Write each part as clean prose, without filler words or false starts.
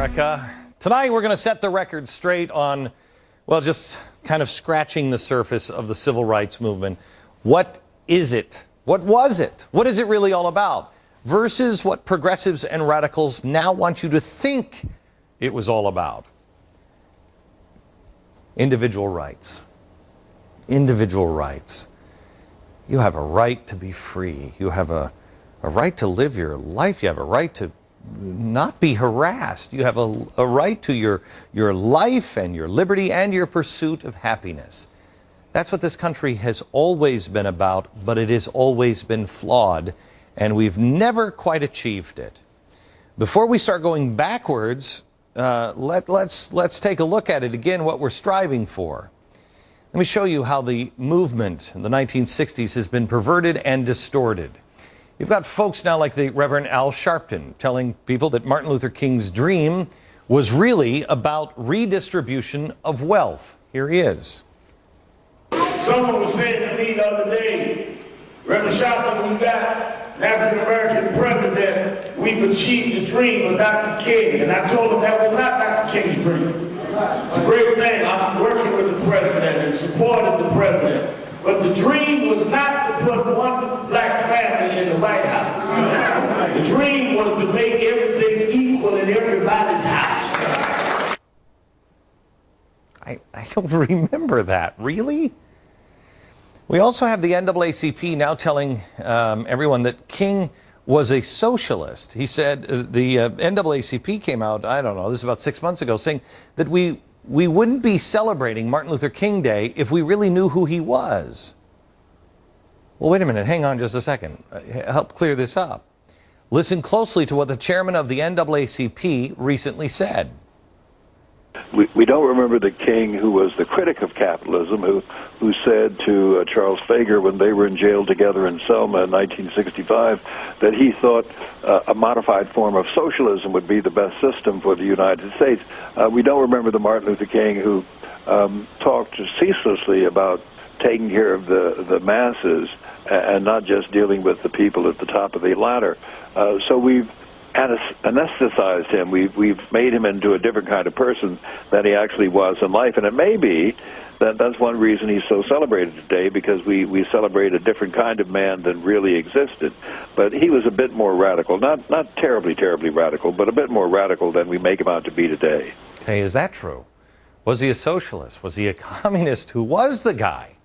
America. Tonight we're going to set the record straight on, well, just kind of scratching the surface of the civil rights movement. What is it? What was it? What is it really all about? Versus what progressives and radicals now want you to think it was all about. Individual rights. Individual rights. You have a right to be free. You have a right to live your life. You have a right to not be harassed. You have a right to your life and your liberty and your pursuit of happiness. That's what this country has always been about, but it has always been flawed, and we've never quite achieved it. Before we start going backwards, let's take a look at it again, what we're striving for. Let me show you how the movement in the 1960s has been perverted and distorted. You've got folks now like the Reverend Al Sharpton telling people that Martin Luther King's dream was really about redistribution of wealth. Here he is. Someone was saying to me the other day, Reverend Sharpton, we got an African-American president, we've achieved the dream of Dr. King. And I told him that was not Dr. King's dream. It's a great thing. I'm working with the president and supporting the president. But the dream was not to put one black family in the White House. The dream was to make everything equal in everybody's house. I don't remember that. Really? We also have the NAACP now telling everyone that King was a socialist. He said the NAACP came out, I don't know, this is about 6 months ago, saying that we wouldn't be celebrating Martin Luther King Day if we really knew who he was. Well, wait a minute. Hang on just a second. Help clear this up. Listen closely to what the chairman of the NAACP recently said. We don't remember the King who was the critic of capitalism, who said to Charles Fager when they were in jail together in Selma in 1965 that he thought a modified form of socialism would be the best system for the United States. We don't remember the Martin Luther King who talked ceaselessly about taking care of the masses and not just dealing with the people at the top of the ladder. So we've anesthetized him. We've made him into a different kind of person than he actually was in life. And it may be that that's one reason he's so celebrated today, because we celebrate a different kind of man than really existed. But he was a bit more radical, not terribly radical, but a bit more radical than we make him out to be today. Okay, is that true? Was he a socialist? Was he a communist? Who was the guy?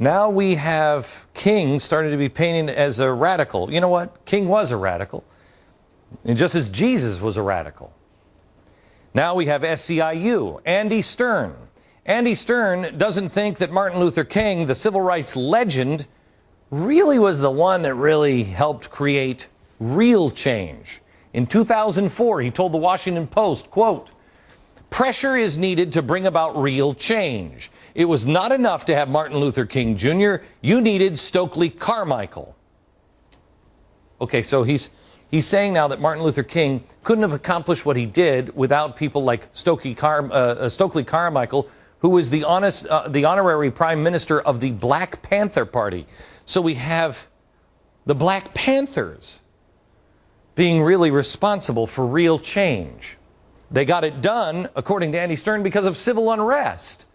Now we have King starting to be painted as a radical. You know what? King was a radical. And just as Jesus was a radical. Now we have SEIU, Andy Stern. Andy Stern doesn't think that Martin Luther King, the civil rights legend, really was the one that really helped create real change. In 2004, he told the Washington Post, quote, "Pressure is needed to bring about real change. It was not enough to have Martin Luther King Jr. You needed Stokely Carmichael." Okay, so he's saying now that Martin Luther King couldn't have accomplished what he did without people like Stokely Carmichael, who was the honorary prime minister of the Black Panther Party. So we have the Black Panthers being really responsible for real change. They got it done, according to Andy Stern, because of civil unrest.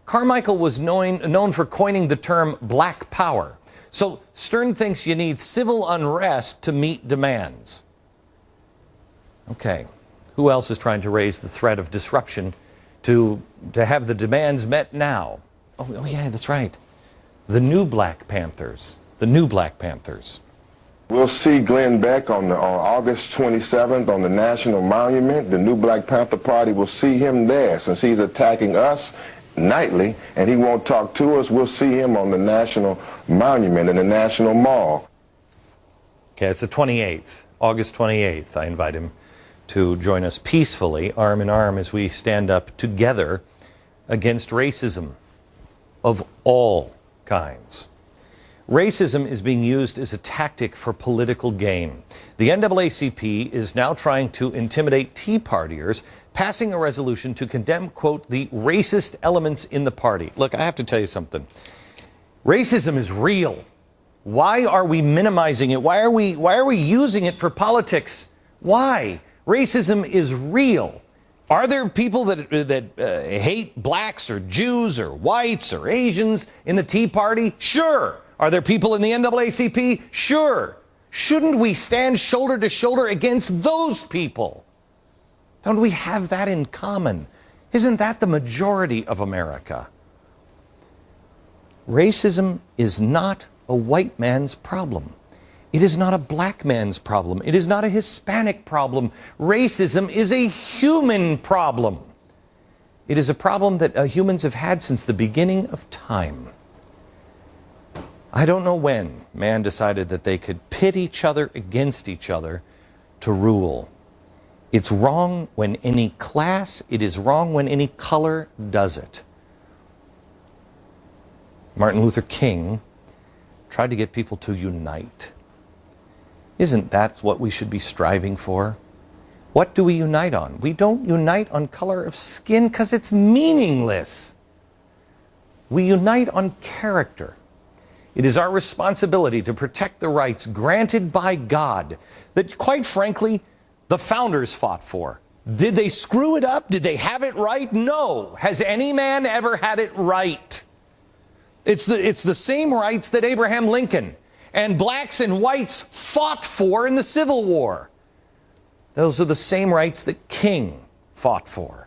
Carmichael was known for coining the term Black Power. So Stern thinks you need civil unrest to meet demands. Okay, who else is trying to raise the threat of disruption to have the demands met now? Oh yeah, that's right. The new Black Panthers. The new Black Panthers. We'll see Glenn Beck on August 27th on the National Monument. The new Black Panther Party will see him there since he's attacking us nightly, and he won't talk to us. We'll see him on the National Monument in the National Mall. Okay, it's the 28th, August 28th. I invite him to join us peacefully, arm in arm, as we stand up together against racism of all kinds. Racism is being used as a tactic for political gain. The NAACP is now trying to intimidate Tea Partiers, passing a resolution to condemn, quote, the racist elements in the party. Look, I have to tell you something. Racism is real. Why are we minimizing it? Why are we using it for politics? Why? Racism is real. Are there people that hate blacks or Jews or whites or Asians in the Tea Party? Sure. Are there people in the NAACP? Sure. Shouldn't we stand shoulder to shoulder against those people? Don't we have that in common? Isn't that the majority of America? Racism is not a white man's problem. It is not a black man's problem. It is not a Hispanic problem. Racism is a human problem. It is a problem that humans have had since the beginning of time. I don't know when man decided that they could pit each other against each other to rule. It's wrong when any class, it is wrong when any color does it. Martin Luther King tried to get people to unite. Isn't that what we should be striving for? What do we unite on? We don't unite on color of skin because it's meaningless. We unite on character. It is our responsibility to protect the rights granted by God that, quite frankly, the founders fought for. Did they screw it up? Did they have it right? No. Has any man ever had it right? It's the same rights that Abraham Lincoln and blacks and whites fought for in the Civil War. Those are the same rights that King fought for.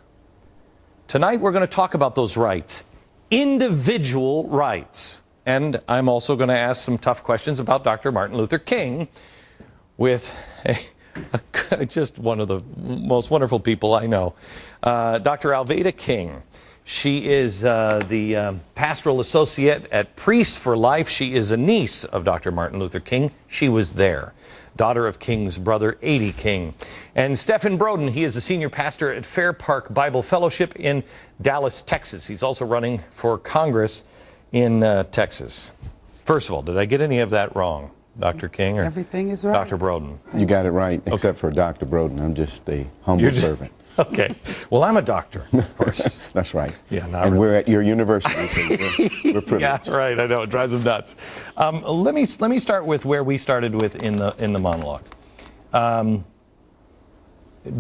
Tonight we're going to talk about those rights, individual rights. And I'm also going to ask some tough questions about Dr. Martin Luther King with just one of the most wonderful people I know, Dr. Alveda King. She is the pastoral associate at Priests for Life. She is a niece of Dr. Martin Luther King. She was there. Daughter of King's brother, A.D. King. And Stephen Broden, he is a senior pastor at Fair Park Bible Fellowship in Dallas, Texas. He's also running for Congress in Texas. First of all, did I get any of that wrong, Dr. King? Or everything is right. Dr. Broden? You got it right, except for Dr. Broden. I'm just a humble servant. Okay. Well, I'm a doctor, of course. That's right. Yeah, not and really. we're at your university, so we're privileged. Yeah, right. I know. It drives them nuts. Let me start with where we started with in the monologue.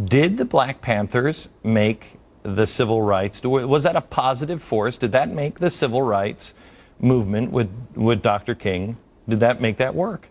Did the Black Panthers make the civil rights? Was that a positive force? Did that make the civil rights movement with Dr. King? Did that make that work?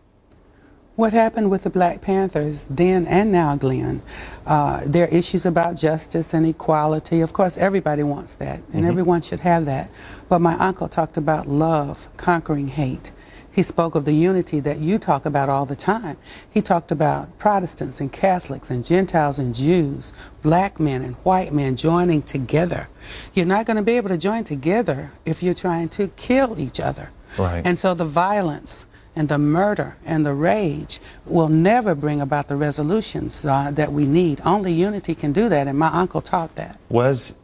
What happened with the Black Panthers then and now, Glenn, there are issues about justice and equality. Of course, everybody wants that, and everyone should have that. But my uncle talked about love conquering hate. He spoke of the unity that you talk about all the time. He talked about Protestants and Catholics and Gentiles and Jews, black men and white men joining together. You're not going to be able to join together if you're trying to kill each other. Right. And so the violence and the murder and the rage will never bring about the resolutions that we need. Only unity can do that, and my uncle taught that. Was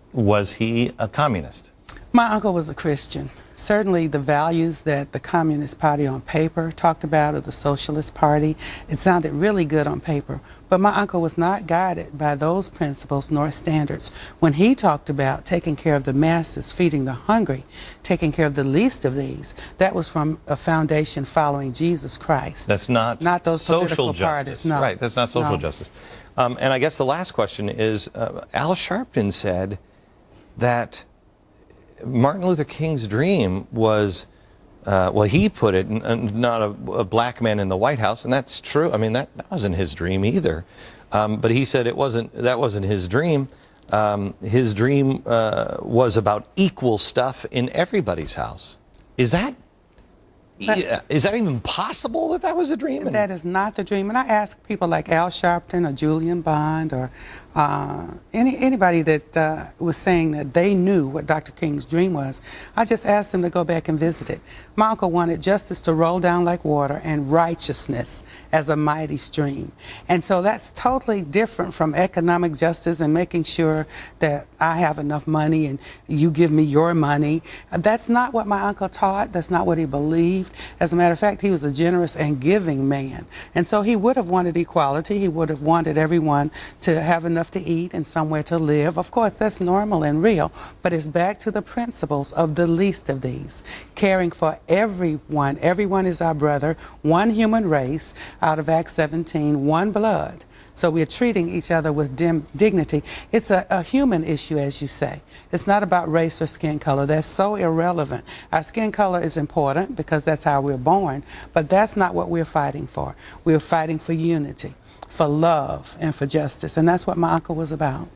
he a communist? My uncle was a Christian. Certainly the values that the Communist Party on paper talked about, or the Socialist Party, it sounded really good on paper. But my uncle was not guided by those principles nor standards. When he talked about taking care of the masses, feeding the hungry, taking care of the least of these, that was from a foundation following Jesus Christ. That's not those social political justice. parties. No. Right, that's not social No. justice. And I guess the last question is, Al Sharpton said that Martin Luther King's dream was, well, he put it, not a black man in the White House, and that's true. I mean, that wasn't his dream either. But he said that wasn't his dream. His dream was about equal stuff in everybody's house. Is that even possible that was a dream? That is not the dream. And I ask people like Al Sharpton or Julian Bond or anybody that was saying that they knew what Dr. King's dream was, I just asked them to go back and visit it. My uncle wanted justice to roll down like water and righteousness as a mighty stream. And so that's totally different from economic justice and making sure that I have enough money and you give me your money. That's not what my uncle taught. That's not what he believed. As a matter of fact, he was a generous and giving man. And so he would have wanted equality. He would have wanted everyone to have enough to eat and somewhere to live. Of course, that's normal and real, but it's back to the principles of the least of these, caring for everyone. Everyone is our brother, one human race, out of Acts 17, one blood. So we're treating each other with dignity. It's a human issue, as you say. It's not about race or skin color. That's so irrelevant. Our skin color is important because that's how we're born, but that's not what we're fighting for. We're fighting for unity, for love, and for justice, and that's what my uncle was about.